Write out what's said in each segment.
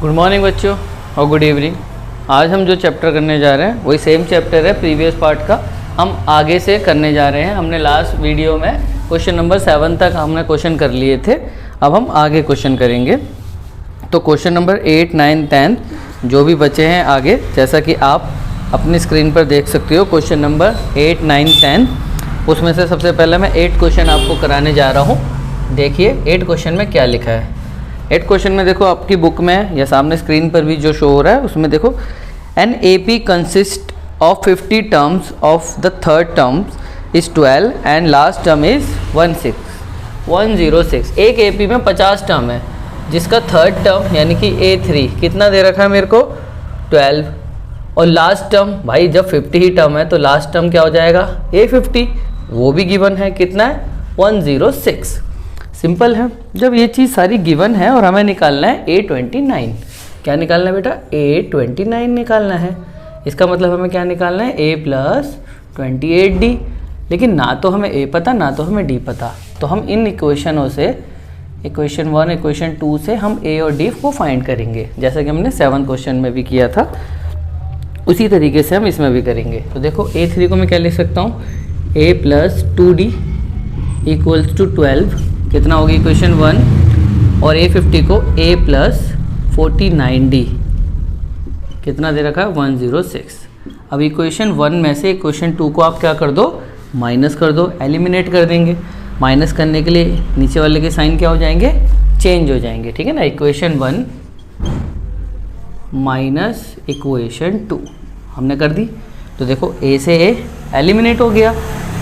Good morning बच्चों और good evening. आज हम जो चैप्टर करने जा रहे हैं वही सेम चैप्टर है प्रीवियस पार्ट का, हम आगे से करने जा रहे हैं। हमने लास्ट वीडियो में क्वेश्चन नंबर 7 तक हमने क्वेश्चन कर लिए थे, अब हम आगे क्वेश्चन करेंगे। तो क्वेश्चन नंबर 8, 9, 10 जो भी बचे हैं आगे, जैसा कि आप अपनी स्क्रीन पर देख सकते हो, क्वेश्चन नंबर 8, 9, 10 उसमें से सबसे पहले मैं 8 क्वेश्चन आपको कराने जा रहा हूँ। देखिए 8 क्वेश्चन में क्या लिखा है। 8 क्वेश्चन में देखो आपकी बुक में या सामने स्क्रीन पर भी जो शो हो रहा है उसमें देखो, an AP consist of 50 terms of the third terms is 12 and last term is 106। एक AP में 50 टर्म है जिसका थर्ड टर्म यानी कि A3 कितना दे रखा है मेरे को 12, और लास्ट टर्म भाई जब 50 ही टर्म है तो लास्ट टर्म क्या हो जाएगा A50, वो भी गिवन है, कितना है 106। सिंपल है। जब ये चीज़ सारी गिवन है और हमें निकालना है A29, क्या निकालना है बेटा A29 निकालना है। इसका मतलब हमें क्या निकालना है A + 28D, लेकिन ना तो हमें A पता ना तो हमें D पता, तो हम इन इक्वेशनों से इक्वेशन 1 इक्वेशन 2 से हम A और D को फाइंड करेंगे, जैसा कि हमने 7 क्वेश्चन में भी किया था, उसी तरीके से हम इसमें भी करेंगे। तो देखो A3 को मैं क्या लिख सकता हूँ, A + 2D = 12, कितना होगी इक्वेशन 1, और A50 को A + 49D कितना दे रखा है 106। अब इक्वेशन 1 में से इक्वेशन 2 को आप क्या कर दो, माइनस कर दो, एलिमिनेट कर देंगे। माइनस करने के लिए नीचे वाले के साइन क्या हो जाएंगे, चेंज हो जाएंगे, ठीक है ना। इक्वेशन 1 माइनस इक्वेशन 2 हमने कर दी, तो देखो A से A एलिमिनेट हो गया,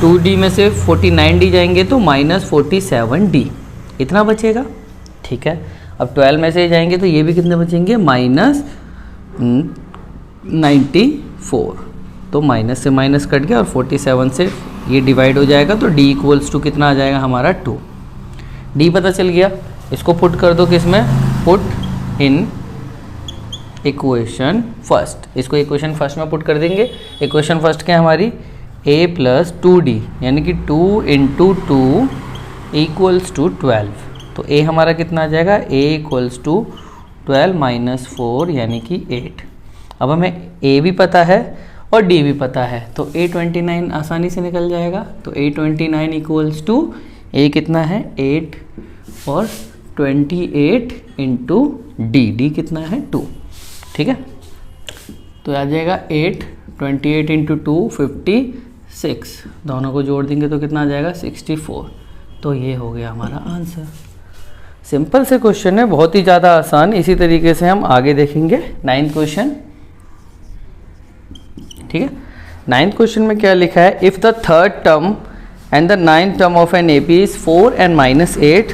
2D में से 49D जाएंगे तो -47D इतना बचेगा, ठीक है। अब 12 में से जाएंगे तो ये भी कितने बचेंगे -94, तो माइनस से माइनस कट गया और 47 से ये डिवाइड हो जाएगा, तो D = कितना आ जाएगा हमारा 2। D पता चल गया, इसको पुट कर दो किस में, पुट इन इक्वेशन फर्स्ट, इसको इक्वेशन फर्स्ट में पुट कर देंगे। इक्वेशन फर्स्ट क्या है हमारी A + 2D यानी कि 2 × 2 = 12, तो A हमारा कितना आ जाएगा A = 12 - 4 यानी कि 8। अब हमें A भी पता है और D भी पता है, तो A29 आसानी से निकल जाएगा। तो A29 = A कितना है 8 और 28 × D कितना है 2, ठीक है। तो आ जाएगा 8, 28 × 2 56, दोनों को जोड़ देंगे तो कितना आ जाएगा 64। तो ये हो गया हमारा आंसर। सिंपल से क्वेश्चन है, बहुत ही ज़्यादा आसान। इसी तरीके से हम आगे देखेंगे 9th क्वेश्चन, ठीक है। 9th क्वेश्चन में क्या लिखा है, if the third term and the 9th term of an AP is 4 and -8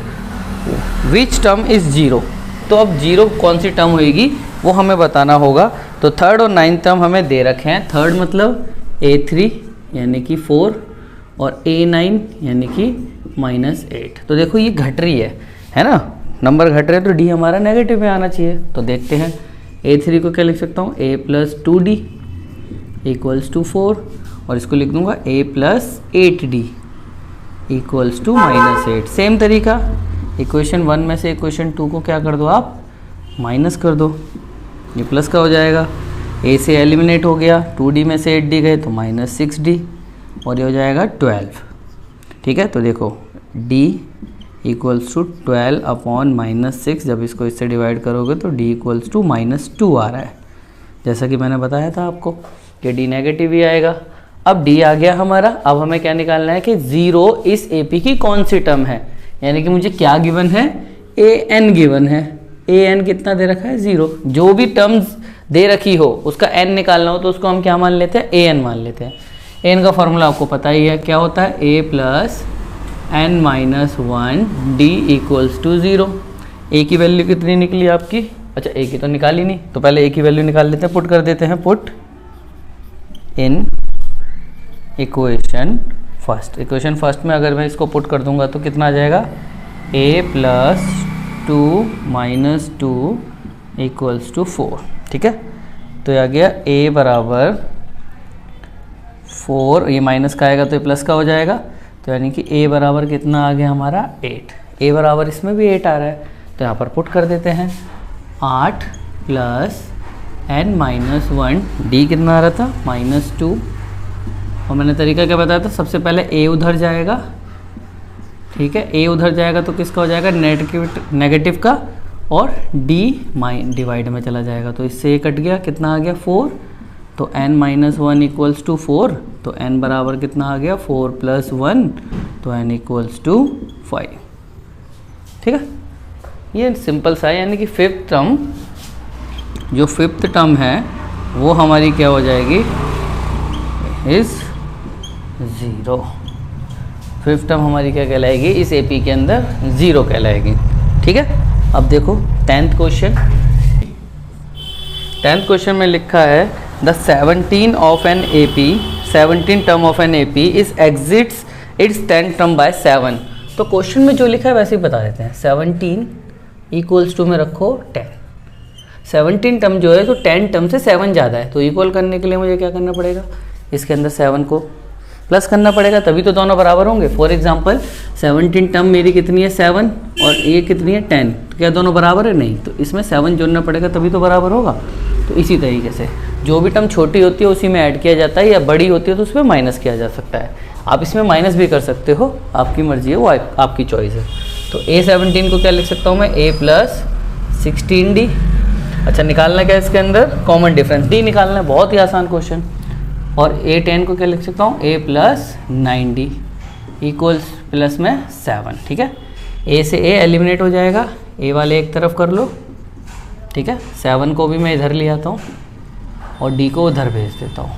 which term is 0। तो अब 0 कौन सी टर्म होगी वो हमें बताना होगा। तो थर्ड और 9th टर्म हमें दे रखे हैं। थर्ड मतलब A3 यानी कि 4 और A9 यानी कि -8। तो देखो ये घट रही है ना, नंबर घट रहे हैं, तो D हमारा नेगेटिव में आना चाहिए। तो देखते हैं A3 को क्या लिख सकता हूँ, A + 2D = 4, और इसको लिख दूंगा A + 8D = -8। सेम तरीका इक्वेशन 1 में से इक्वेशन 2 को क्या कर दो आप, माइनस कर दो, ये प्लस का हो जाएगा। A से एलिमिनेट हो गया, 2D में से 8D गए तो -6D, और ये हो जाएगा 12, ठीक है। तो देखो D = 12 / -6, जब इसको इससे डिवाइड करोगे तो D = -2 आ रहा है, जैसा कि मैंने बताया था आपको कि D नेगेटिव ही आएगा। अब D आ गया हमारा, अब हमें क्या निकालना है कि 0 इस AP की कौन सी टर्म है, यानी कि मुझे क्या गिवन है, AN गिवन है। AN कितना दे रखा है 0, जो भी टर्म्स दे रखी हो उसका n निकालना हो तो उसको हम क्या मान लेते हैं, AN मान लेते हैं। n का फॉर्मूला आपको पता ही है, क्या होता है A + n - 1 D = 0। A की वैल्यू कितनी निकली आपकी, अच्छा A की तो निकाली नहीं, तो पहले A की वैल्यू निकाल लेते हैं, पुट कर देते हैं, put in equation first. Equation first में अगर मैं इसको पुट कर दूंगा तो कितना आ जाएगा, A + 2 - 2 = 4, ठीक है। तो ये आ गया A = 4, ये माइनस का आएगा तो ये प्लस का हो जाएगा, तो यानी कि A बराबर कितना आ गया हमारा 8। A बराबर इसमें भी 8 आ रहा है, तो यहाँ पर पुट कर देते हैं 8 प्लस n माइनस 1 डी कितना आ रहा था -2। और मैंने तरीका क्या बताया था, सबसे पहले a उधर जाएगा, ठीक है, a उधर जाएगा तो किसका हो जाएगा नेगेटिव का, और d डिवाइड में चला जाएगा तो इससे a कट गया, कितना आ गया 4। तो n माइनस 1 इक्वल्स टू 4, तो n बराबर कितना आ गया 4 प्लस 1, तो n इक्वल्स टू 5। ठीक है, ये सिंपल सा है, यानी कि फिफ्थ टर्म, जो फिफ्थ टर्म है वो हमारी क्या हो जाएगी, इस 0। फिफ्थ टर्म हमारी क्या कहलाएगी, इस एपी के अंदर 0 कहलाएगी। ठीक है, अब देखो 10th क्वेश्चन। 10th क्वेश्चन में लिखा है the 17 of an AP 17 term of an AP is exits it's 10 term by 7। तो क्वेश्चन में जो लिखा है वैसे ही बता देते हैं। 17 इक्वल्स टू में रखो 10। 17 टर्म जो है तो 10 टर्म से 7 ज़्यादा है, तो इक्वल करने के लिए मुझे क्या करना पड़ेगा, इसके अंदर 7 को प्लस करना पड़ेगा, तभी तो दोनों बराबर होंगे। फॉर एग्जांपल 17 टर्म मेरी कितनी है 7 और ये कितनी है 10, तो क्या दोनों बराबर है, नहीं, तो इसमें 7 जोड़ना पड़ेगा तभी तो बराबर होगा। तो इसी तरीके से जो भी टर्म छोटी होती है उसी में ऐड किया जाता है, या बड़ी होती है तो उसमें माइनस किया जा सकता है। आप इसमें माइनस भी कर सकते हो, आपकी मर्जी है, वो आपकी चॉइस है। तो A17 को क्या लिख सकता हूँ मैं, A प्लस 16D। अच्छा, निकालना क्या है इसके अंदर, कॉमन डिफरेंस D निकालना है, बहुत ही आसान क्वेश्चन। और A10 को क्या लिख सकता हूँ, A plus 9D equals plus में 7। ठीक है, A से A एलिमिनेट हो जाएगा, A वाले एक तरफ कर लो, ठीक है, 7 को भी मैं इधर ले आता हूँ और D को उधर भेज देता हूँ।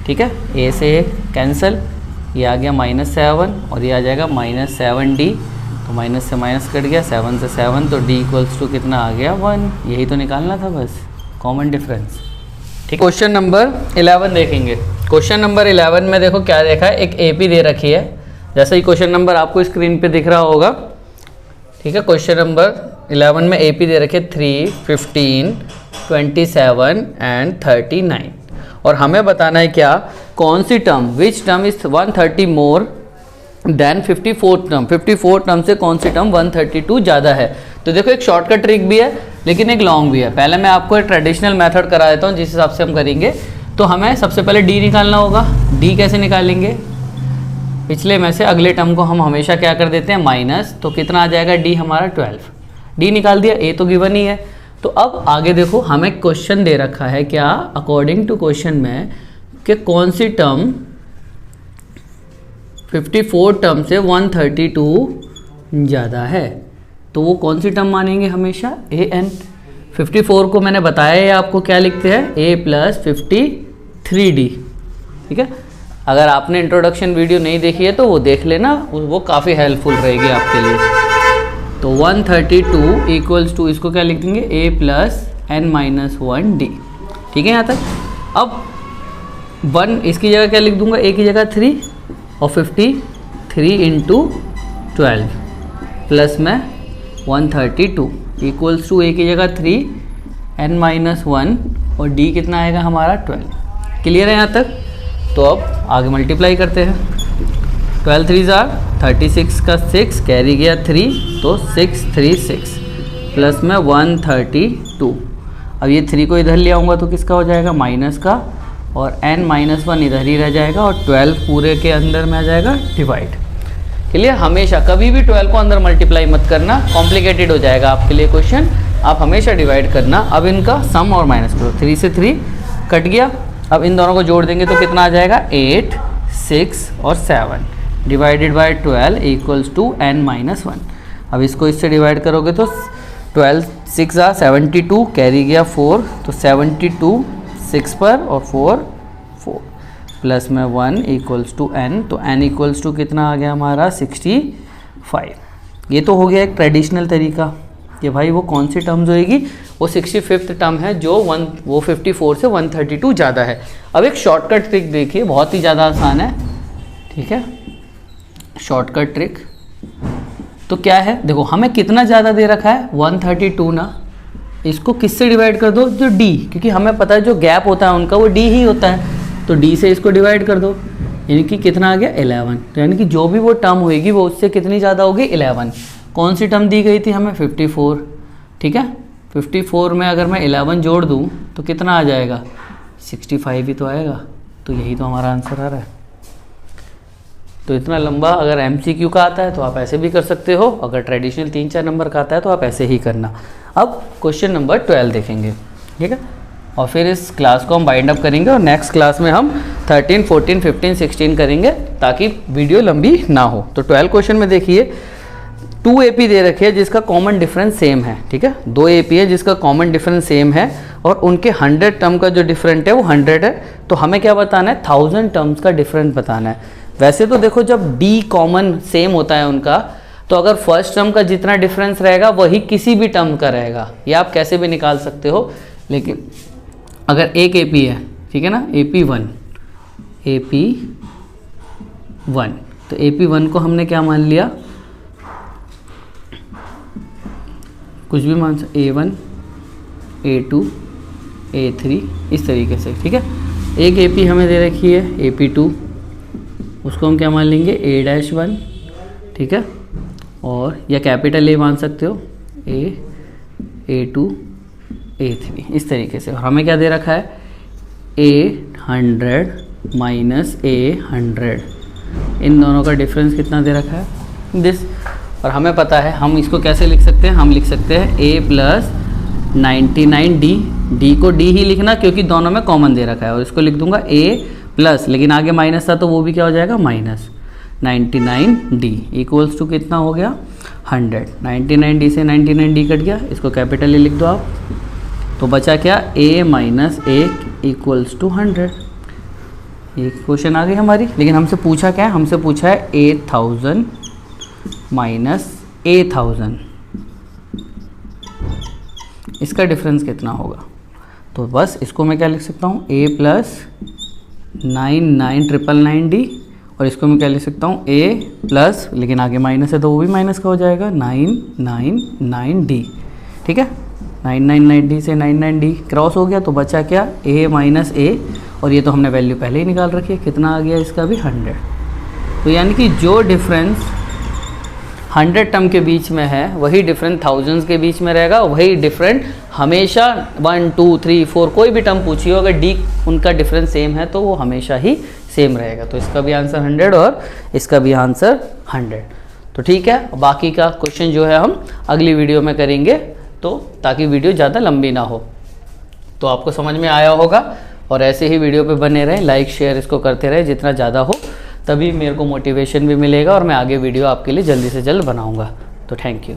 ठीक है, A से A कैंसिल, ये आ गया -7 और ये आ जाएगा -7D, तो माइनस से माइनस कट गया, 7 से 7, तो D इक्वल्स टू कितना आ गया 1। यही तो निकालना था बस, कॉमन डिफरेंस। ठीक, क्वेश्चन नंबर 11 देखेंगे। क्वेश्चन नंबर 11 में देखो क्या देखा है, एक AP दे रखी है, जैसा ही क्वेश्चन नंबर आपको स्क्रीन पे दिख रहा होगा। ठीक है, क्वेश्चन नंबर 11 में AP दे रखे 3, 15, 27 एंड 39, और हमें बताना है क्या, कौन सी term, which term is 130 more than 54 term, 54 term से कौन सी टर्म 132 ज़्यादा है। तो देखो एक शॉर्टकट ट्रिक भी है लेकिन एक लॉन्ग भी है। पहले मैं आपको एक ट्रेडिशनल मेथड करा देता हूँ जिस हिसाब से हम करेंगे। तो हमें सबसे पहले D निकालना होगा। D कैसे निकालेंगे, पिछले में से अगले टर्म को हम हमेशा क्या कर देते हैं माइनस, तो कितना आ जाएगा D हमारा 12। D निकाल दिया, A तो गिवन ही है। तो अब आगे देखो हमें क्वेश्चन दे रखा है क्या, अकॉर्डिंग टू क्वेश्चन में, कि कौन सी टर्म 54 टर्म से 132 ज़्यादा है। तो वो कौन सी टर्म मानेंगे हमेशा, AN। 54 को मैंने बताया है आपको क्या लिखते हैं, A प्लस 53D। ठीक है, अगर आपने इंट्रोडक्शन वीडियो नहीं देखी है तो वो देख लेना, वो काफ़ी हेल्पफुल रहेगी आपके लिए। तो 132 इक्वल्स टू, इसको क्या लिख देंगे, A plus N minus 1D। ठीक है यहाँ तक। अब 1 इसकी जगह क्या लिख दूंगा, A की जगह 3, और 53 इंटू 12 प्लस में 132 इक्वल्स टू, A की जगह 3, N माइनस 1 और D कितना आएगा हमारा 12। क्लियर है यहाँ तक। तो अब आगे मल्टीप्लाई करते हैं। 12 3 36 का 6 कैरी गया 3, तो 636 प्लस में 132। अब ये 3 को इधर ले आऊँगा तो किसका हो जाएगा, माइनस का, और n माइनस 1 इधर ही रह जाएगा, और 12 पूरे के अंदर में आ जाएगा डिवाइड। क्लियर, हमेशा कभी भी 12 को अंदर मल्टीप्लाई मत करना, कॉम्प्लिकेटेड हो जाएगा आपके लिए क्वेश्चन। आप हमेशा डिवाइड करना। अब इनका सम और माइनस करो, 3 से 3 कट गया। अब इन दोनों को जोड़ देंगे तो कितना आ जाएगा, 8, 6 और 7 divided by 12 equals to n minus 1। अब इसको इससे डिवाइड करोगे तो 12 6 72 कैरी गया 4, तो 72 6 पर और 4 प्लस में 1 इक्वल्स टू n, तो n इक्वल्स टू कितना आ गया हमारा 65। ये तो हो गया एक ट्रेडिशनल तरीका कि भाई वो कौन सी टर्म्स होएगी, वो 65th टर्म है जो वो 54 से 132 ज़्यादा है। अब एक शॉर्टकट ट्रिक देखिए, बहुत ही ज़्यादा आसान है। ठीक है, शॉर्टकट ट्रिक तो क्या है, देखो हमें कितना ज़्यादा दे रखा है 132 ना, इसको किससे डिवाइड कर दो, जो D, क्योंकि हमें पता है जो गैप होता है उनका वो D ही होता है, तो D से इसको डिवाइड कर दो, यानी कि कितना आ गया 11। तो यानी कि जो भी वो टर्म होएगी वो उससे कितनी ज़्यादा होगी 11। कौन सी टर्म दी गई थी हमें 54। ठीक है, 54 में अगर मैं 11 जोड़ दूँ तो कितना आ जाएगा, 65 ही तो आएगा। तो यही तो हमारा आंसर आ रहा है। तो इतना लंबा अगर MCQ का आता है तो आप ऐसे भी कर सकते हो, अगर ट्रेडिशनल 3-4 नंबर का आता है तो आप ऐसे ही करना। अब क्वेश्चन नंबर 12 देखेंगे, ठीक है, और फिर इस क्लास को हम बाइंड अप करेंगे और नेक्स्ट क्लास में हम 13, 14, 15, 16 करेंगे ताकि वीडियो लंबी ना हो। तो 12 क्वेश्चन में देखिए 2 AP दे रखे हैं जिसका कॉमन डिफरेंस सेम है, ठीक है, 2 AP है जिसका कॉमन डिफरेंस सेम है और उनके 100 टर्म का जो डिफरेंट है वो 100 है। तो हमें क्या बताना है, 1000 टर्म्स का डिफरेंट बताना है। वैसे तो देखो जब D कॉमन सेम होता है उनका, तो अगर फर्स्ट टर्म का जितना डिफरेंस रहेगा वही किसी भी टर्म का रहेगा, या आप कैसे भी निकाल सकते हो। लेकिन अगर एक AP है, ठीक है ना, AP1 तो AP1 को हमने क्या मान लिया, कुछ भी मान सकते, A1 A2 A3 इस तरीके से, ठीक है। एक AP हमें दे रखी है AP2, उसको हम क्या मान लेंगे A-1, ठीक है, और या कैपिटल A मान सकते हो A, A2 A3 इस तरीके से। और हमें क्या दे रखा है A100 माइनस A100, इन दोनों का डिफरेंस कितना दे रखा है दिस। और हमें पता है हम इसको कैसे लिख सकते हैं, हम लिख सकते हैं A प्लस 99D, D को D ही लिखना क्योंकि दोनों में कॉमन दे रखा है, और इसको लिख दूंगा A प्लस, लेकिन आगे माइनस था तो वो भी क्या हो जाएगा माइनस 99D इक्वल्स टू कितना हो गया 100। 99D से 99D कट गया, इसको कैपिटल लिख दो आप, तो बचा क्या A minus A equals to 100। एक क्वेश्चन आ गई हमारी, लेकिन हमसे पूछा क्या है, हमसे पूछा है 8000 माइनस A1000, इसका डिफरेंस कितना होगा। तो बस इसको मैं क्या लिख सकता हूँ A प्लस 9999D, और इसको मैं क्या लिख सकता हूँ A प्लस, लेकिन आगे माइनस है तो वो भी माइनस का हो जाएगा 999D, ठीक है। 999D से 99D क्रॉस हो गया, तो बचा क्या A माइनस A, और ये तो हमने वैल्यू पहले ही निकाल रखी है, कितना आ गया इसका भी 100। तो यानी कि जो डिफरेंस 100 टर्म के बीच में है वही डिफरेंट थाउजेंड्स के बीच में रहेगा, वही डिफरेंट हमेशा 1, 2, 3, 4 कोई भी टर्म पूछिए, अगर D उनका डिफरेंस सेम है तो वो हमेशा ही सेम रहेगा। तो इसका भी आंसर 100 और इसका भी आंसर 100। तो ठीक है, बाकी का क्वेश्चन जो है हम अगली वीडियो में करेंगे, तो ताकि वीडियो ज़्यादा लंबी ना हो। तो आपको समझ में आया होगा, और ऐसे ही वीडियो पे बने रहें, लाइक शेयर इसको करते रहें जितना ज़्यादा हो, तभी मेरे को मोटिवेशन भी मिलेगा और मैं आगे वीडियो आपके लिए जल्दी से जल्द बनाऊंगा। तो थैंक यू।